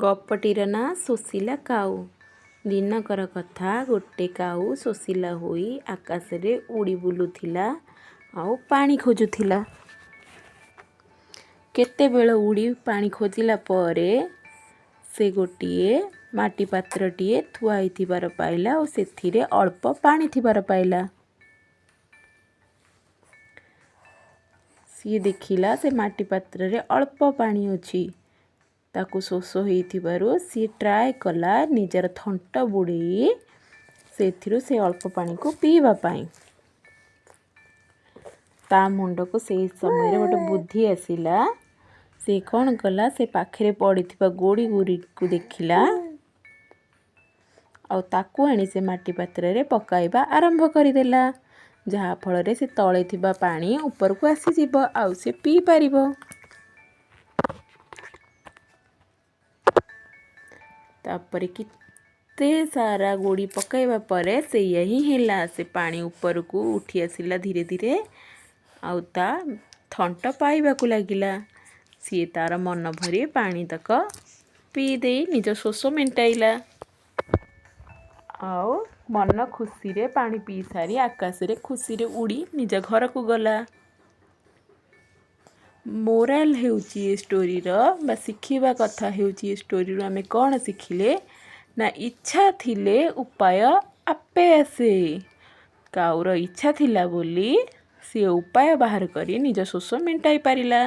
ଗପଟିର ନାଁ ଶୋଷିଲା କାଉ। ଦିନକର କଥା, ଗୋଟେ କାଉ ଶୋଷିଲା ହୋଇ ଆକାଶରେ ଉଡ଼ି ବୁଲୁଥିଲା ଆଉ ପାଣି ଖୋଜୁଥିଲା। କେତେବେଳ ଉଡ଼ି ପାଣି ଖୋଜିଲା ପରେ ସେ ଗୋଟିଏ ମାଟି ପାତ୍ରଟିଏ ଥୁଆ ହୋଇଥିବାର ପାଇଲା ଓ ସେଥିରେ ଅଳ୍ପ ପାଣି ଥିବାର ପାଇଲା। ସିଏ ଦେଖିଲା ସେ ମାଟି ପାତ୍ରରେ ଅଳ୍ପ ପାଣି ଅଛି। ତାକୁ ଶୋଷ ହେଇଥିବାରୁ ସିଏ ଟ୍ରାଏ କଲା ନିଜର ଥଣ୍ଟ ବୁଡ଼େଇ ସେଥିରୁ ସେ ଅଳ୍ପ ପାଣିକୁ ପିଇବା ପାଇଁ। ତା ମୁଣ୍ଡକୁ ସେହି ସମୟରେ ଗୋଟେ ବୁଦ୍ଧି ଆସିଲା। ସେ କ'ଣ କଲା, ସେ ପାଖରେ ପଡ଼ିଥିବା ଗୋଡ଼ି ଗୁଡ଼ିକୁ ଦେଖିଲା ଆଉ ତାକୁ ଆଣି ସେ ମାଟି ପାତ୍ରରେ ପକାଇବା ଆରମ୍ଭ କରିଦେଲା। ଯାହାଫଳରେ ସେ ତଳେ ଥିବା ପାଣି ଉପରକୁ ଆସିଯିବ ଆଉ ସେ ପିଇପାରିବ। ତାପରେ କେତେ ସାରା ଗୋଡ଼ି ପକାଇବା ପରେ ସେଇଆ ହିଁ ହେଲା। ସେ ପାଣି ଉପରକୁ ଉଠି ଆସିଲା ଧୀରେ ଧୀରେ ଆଉ ତା ଥଣ୍ଟ ପାଇବାକୁ ଲାଗିଲା। ସିଏ ତାର ମନ ଭରି ପାଣି ତକ ପିଇ ଦେଇ ନିଜ ଶୋଷ ମେଣ୍ଟାଇଲା ଆଉ ମନ ଖୁସିରେ ପାଣି ପିଇ ସାରି ଆକାଶରେ ଖୁସିରେ ଉଡ଼ି ନିଜ ଘରକୁ ଗଲା। ମୋରାଲ ହେଉଛି ଏ ଷ୍ଟୋରିର ବା ଶିଖିବା କଥା ହେଉଛି ଏ ଷ୍ଟୋରିରୁ ଆମେ କ'ଣ ଶିଖିଲେ ନା, ଇଚ୍ଛା ଥିଲେ ଉପାୟ ଆପେ ଆସେ। କାଉର ଇଚ୍ଛା ଥିଲା ବୋଲି ସିଏ ଉପାୟ ବାହାର କରି ନିଜ ଶୋଷ ମେଣ୍ଟାଇ ପାରିଲା।